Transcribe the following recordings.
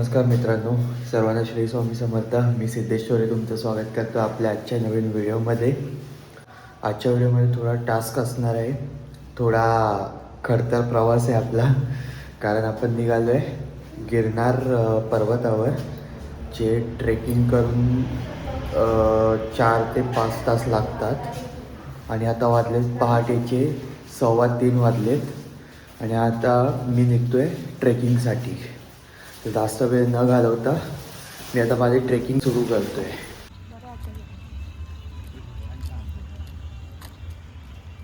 नमस्कार मित्रांनो, सर्वांना श्री स्वामी समर्थ. मी सिद्धेश्वरी तुमचं स्वागत करतो आपल्या आजच्या नवीन व्हिडिओमध्ये. आजच्या व्हिडिओमध्ये थोडा टास्क असणार आहे, थोडा खडतर प्रवास आहे आपला. कारण आपण निघालो आहे गिरनार पर्वतावर, जे ट्रेकिंग करून 4 ते 5 तास लागतात. आणि आता वाजलेत पहाटेचे 2:15 वाजलेत आणि आता मी निघतो आहे ट्रेकिंगसाठी. तर जास्त वेळ न घालवता मी आता माझी ट्रेकिंग सुरू करतो आहे.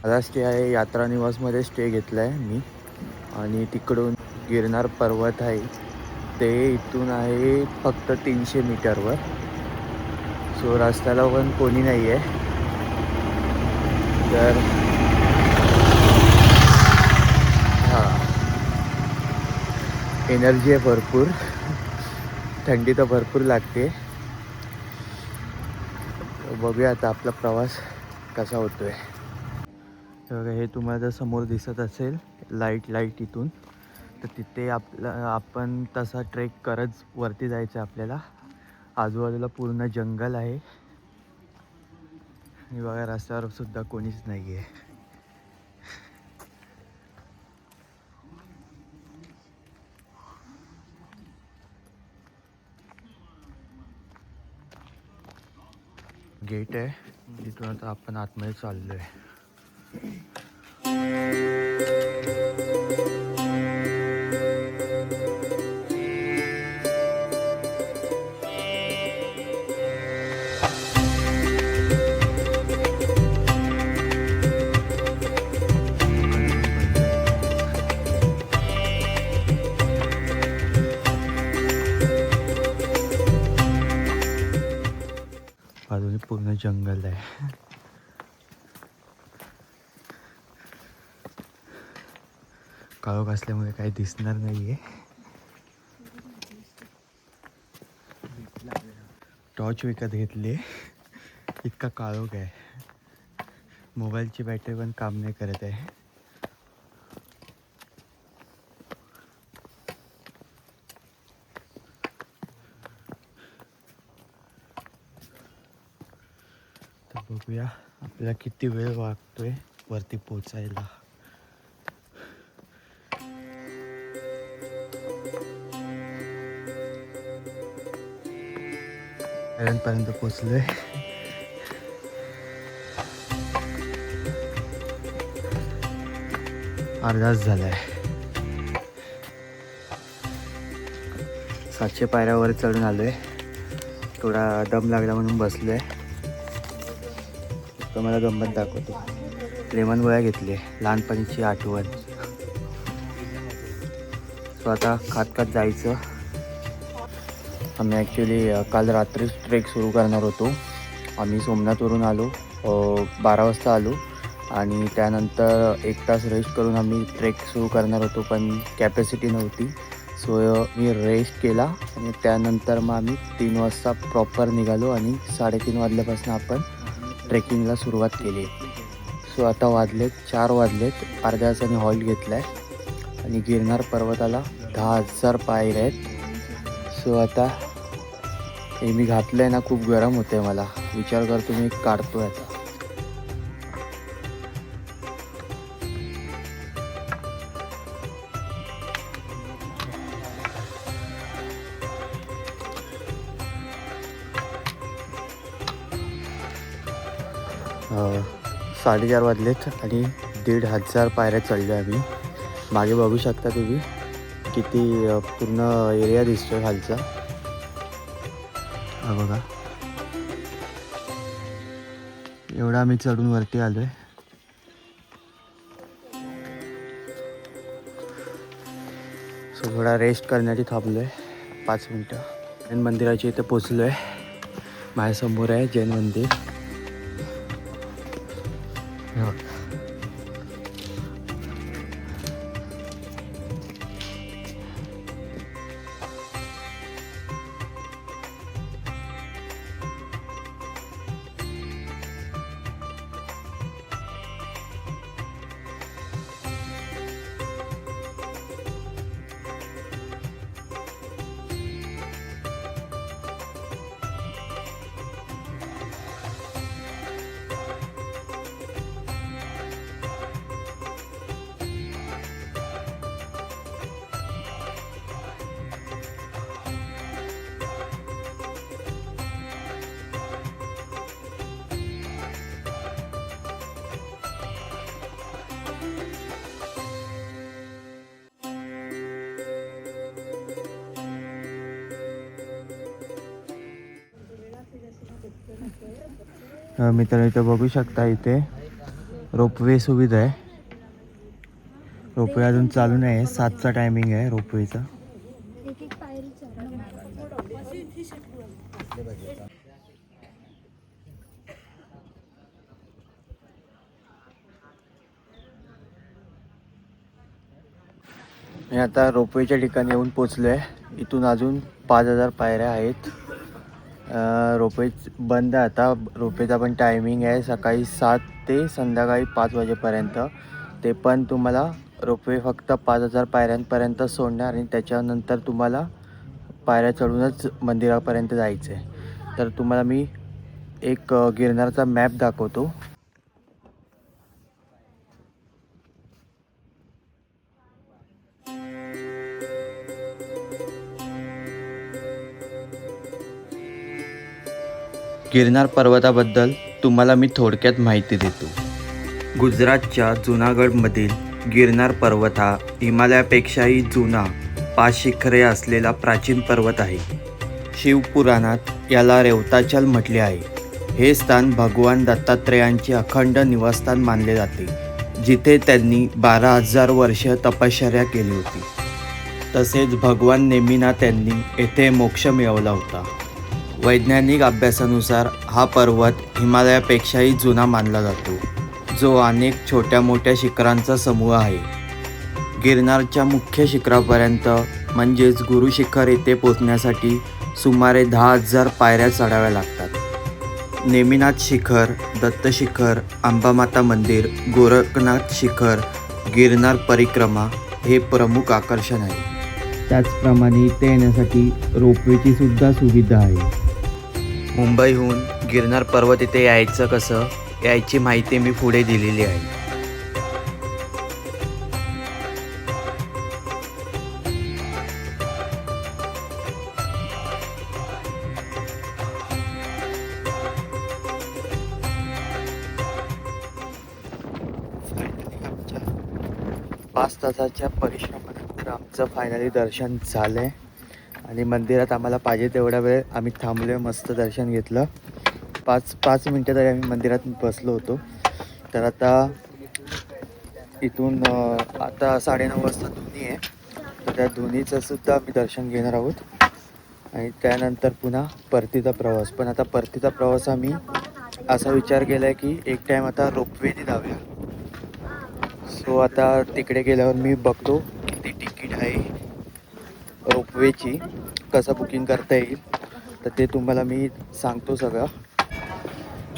माझा स्टे आहे यात्रा निवासमध्ये स्टे घेतला आहे मी. आणि तिकडून गिरनार पर्वत आहे, ते इथून आहे फक्त 300 मीटरवर. सो रस्त्याला पण कोणी नाही आहे. तर हां, एनर्जी आहे भरपूर. थंडी तर भरपूर लागते. बघूया आता आपला प्रवास कसा होतो आहे. तर हे तुम्हाला जर समोर दिसत असेल लाईट इथून, तर तिथे आपण तसा ट्रेक करत वरती जायचं आहे आपल्याला. आजूबाजूला पूर्ण जंगल आहे आणि बघा रस्त्यावर सुद्धा कोणीच नाही आहे. गेट आहे, तिथून आता आपण आतमध्ये चाललो आहे. बाजूने पूर्ण जंगल आहे. काळोख असल्यामुळे काही दिसणार नाहीये. टॉर्च विकत घेतली, इतका काळोख आहे. मोबाईलची बॅटरी पण काम नाही करत आहे. तर बघूया आपल्याला किती वेळ लागतोय वरती पोचायला. पर्यंत पोचलोय. अर्धाच झालाय. 700 पायऱ्यावर चढून आलोय. थोडा दम लागला म्हणून बसलोय. तर मला गंमत दाखवतो. लेमन गोळ्या घेतली, लहानपणीची आठवण. सो आता खात जायचं. आम्ही ॲक्च्युली काल रात्रीच ट्रेक सुरू करणार होतो. आम्ही सोमनाथवरून आलो, 12 वाजता आलो आणि त्यानंतर 1 तास रेस्ट करून आम्ही ट्रेक सुरू करणार होतो, पण कॅपॅसिटी नव्हती. सो मी रेस्ट केला आणि त्यानंतर मग आम्ही 3 वाजता प्रॉपर निघालो आणि 3:30 वाजल्यापासून आपण ट्रेकिंगला सुरुवात केली. सो आता 4 वाजलेत. अर्ध्या तासाने हॉल्ट घेतला आहे आणि गिरनार पर्वताला 10,000 पायऱ्या आहेत. सो आता हे मी घातलं आहे ना, खूप गरम होतं आहे मला. विचार करतो मी काढतो आहे आता. अ, 4:30 वाजलेत आणि 1,500 पायऱ्या चढल्या आम्ही. मागे बघू शकता तुम्ही किती पूर्ण एरिया दिसतोय खालचा. हा बघा, एवढा आम्ही चढून वरती आलोय. सो थोडा रेस्ट करण्यासाठी थांबलोय 5 मिनटं. जैन मंदिराच्या इथे पोचलोय. माझ्यासमोर आहे जैन मंदिर. मित्रांनो इथं बघू शकता, इथे रोपवे सुविधा आहे. रोपवे अजून चालू नाही आहे, 7चा टायमिंग आहे रोपवेचा. मी आता रोपवेच्या ठिकाणी येऊन पोचलो आहे. इथून अजून 5000 पायऱ्या आहेत. रोपवे बंद आहे आता. रोपवेचा पण टायमिंग आहे सकाळी 7 ते संध्याकाळी 5 वाजेपर्यंत. ते पण तुम्हाला रोपवे फक्त 5000 पायऱ्यांपर्यंत सोडणार आणि त्याच्यानंतर तुम्हाला पायऱ्या चढूनच मंदिरापर्यंत जायचं आहे. तर तुम्हाला मी एक गिरनारचा मॅप दाखवतो. गिरनार पर्वताबद्दल तुम्हाला मी थोडक्यात माहिती देतो. गुजरातच्या जुनागडमधील गिरनार पर्वत हा हिमालयापेक्षाही जुना 5 शिखरे असलेला प्राचीन पर्वत आहे. शिवपुराणात याला रेवताचल म्हटले आहे. हे स्थान भगवान दत्तात्रेयांचे अखंड निवासस्थान मानले जाते, जिथे त्यांनी 12,000 वर्ष तपश्चर्या केली होती. तसेच भगवान नेमीनाथ यांनी येथे मोक्ष मिळवला होता. वैज्ञानिक अभ्यासानुसार हा पर्वत हिमालयापेक्षाही जुना मानला जातो, जो अनेक छोट्या मोठ्या शिखरांचा समूह आहे. गिरनारच्या मुख्य शिखरापर्यंत म्हणजेच गुरु शिखर येथे पोहोचण्यासाठी सुमारे 10,000 पायऱ्या चढाव्या लागतात. नेमिनाथ शिखर, दत्त शिखर, अंबामाता मंदिर, गोरखनाथ शिखर, गिरनार परिक्रमा हे प्रमुख आकर्षण आहे. त्याचप्रमाणे इथे येण्यासाठी रोपवेची सुद्धा सुविधा आहे. मुंबईहून गिरनार पर्वत इथे यायचं कसं, याची माहिती मी पुढे दिलेली आहे. आमच्या 5 तासाच्या परिश्रमानंतर आमचं फायनली दर्शन झालंय आणि मंदिरात आम्हाला पाहिजे तेवढा वेळ आम्ही थांबलोय. मस्त दर्शन घेतलं. 5 मिनटं तरी आम्ही मंदिरात बसलो होतो. तर आता इथून आता 9:30 वाजता धुनी आहे, तर त्या धुनीचं सुद्धा आम्ही दर्शन घेणार आहोत आणि त्यानंतर पुन्हा परतीचा प्रवास. पण आता परतीचा प्रवास आम्ही असा विचार केला आहे की एक टाईम आता रोपवेने जाऊया. सो आता तिकडे गेल्यावर मी बघतो किती तिकीट आहे रोपवेची, कसं बुकिंग करता येईल, तर ते तुम्हाला मी सांगतो सगळं.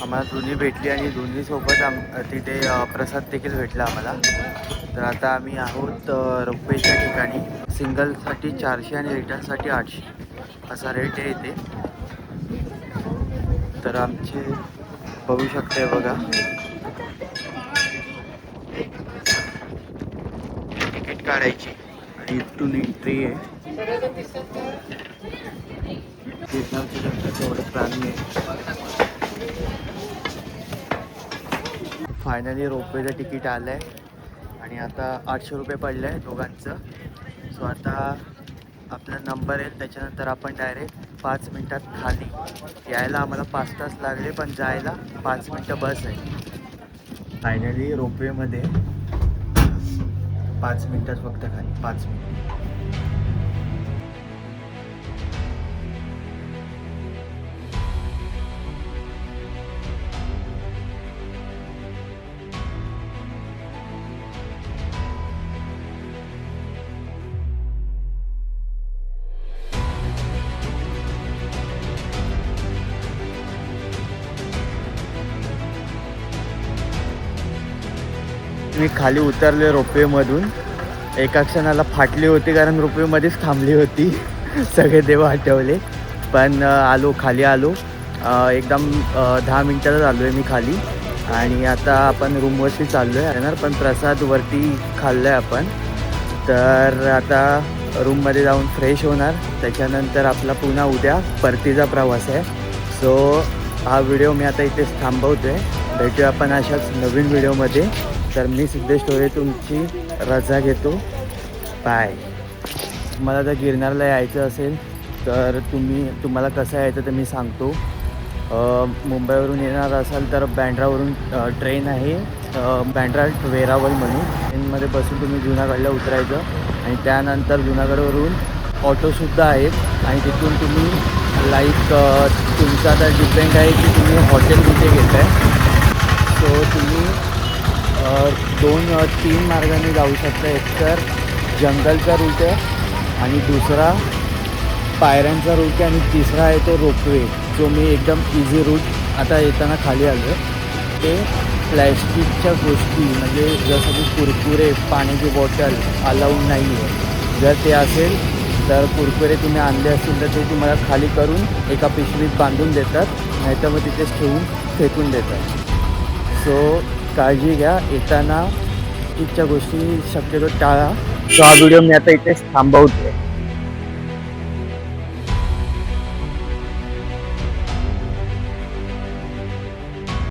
आम्हाला दोन्ही भेटली आणि दोन्हीसोबत तिथे प्रसाद देखील भेटला आम्हाला. तर आता आम्ही आहोत रोपवेच्या ठिकाणी. सिंगलसाठी 400 आणि रिटर्नसाठी 800 असा रेट आहे इथे. तर आमचे बघू शकते बघा, तिकीट काढायची आणि इथून एंट्री आहे. तेवढं प्राणी आहे. फायनली रोपवेचं तिकीट आलं आहे आणि आता 800 रुपये पडलं आहे दोघांचं. सो आता आपला नंबर येईल, त्याच्यानंतर आपण डायरेक्ट 5 मिनटात खाली. यायला आम्हाला 5 तास लागले, पण जायला 5 मिनटं बस आहे. फायनली रोपवेमध्ये 5 मिनटात फक्त खाली, 5 मिनिट. मी खाली उतरले रोपवेमधून. एका क्षणाला फाटली होती कारण रोपवेमध्येच थांबली होती. सगळे देव आठवले. पण खाली आलो. एकदम 10 मिनटातच आलो आहे मी खाली. आणि आता आपण रूमवरती चाललो आहे येणार, पण प्रसाद वरती खाल्लं आहे आपण. तर आता रूममध्ये जाऊन फ्रेश होणार, त्याच्यानंतर आपला पुन्हा उद्या परतीचा प्रवास आहे. सो हा व्हिडिओ मी आता इथेच थांबवतो आहे. भेटूया आपण अशाच नवीन व्हिडिओमध्ये. तर मी सिद्धेश टोरे तुमची रजा घेतो. बाय. मला जर गिरनारला यायचं असेल तर तुम्हाला कसं यायचं ते मी सांगतो. मुंबईवरून येणार असाल तर बँड्रावरून ट्रेन आहे, बँड्रा वेरावल म्हणून. ट्रेनमध्ये बसून तुम्ही जुनागडला उतरायचं आणि त्यानंतर जुनागडवरून ऑटोसुद्धा आहेत आणि तिथून तुम्ही लाईक तुमचं आता डिपेंड आहे की तुम्ही हॉटेल कुठे घेत आहे. सो तुम्ही 2-3 मार्गाने जाऊ शकता. एक तर जंगलचा रूट आहे आणि दुसरा पायऱ्यांचा रूट आहे आणि तिसरा आहे तो रोपवे, जो मी एकदम इझी रूट आता येताना खाली आलो. ते प्लॅस्टिकच्या गोष्टी म्हणजे जसं की कुरकुरे, पाण्याची बॉटल अलाउड नाही आहे. जर ते असेल तर कुरकुरे तुम्ही आणले असतील तर ते तुम्हाला खाली करून एका पिशवीत बांधून देतात, नाहीतर मग तिथेच ठेवून फेकून देतात. सो काळजी घ्या, येताना इथच्या गोष्टी शक्यतो टाळा. सो हा व्हिडिओ मी आता इथेच थांबवतो.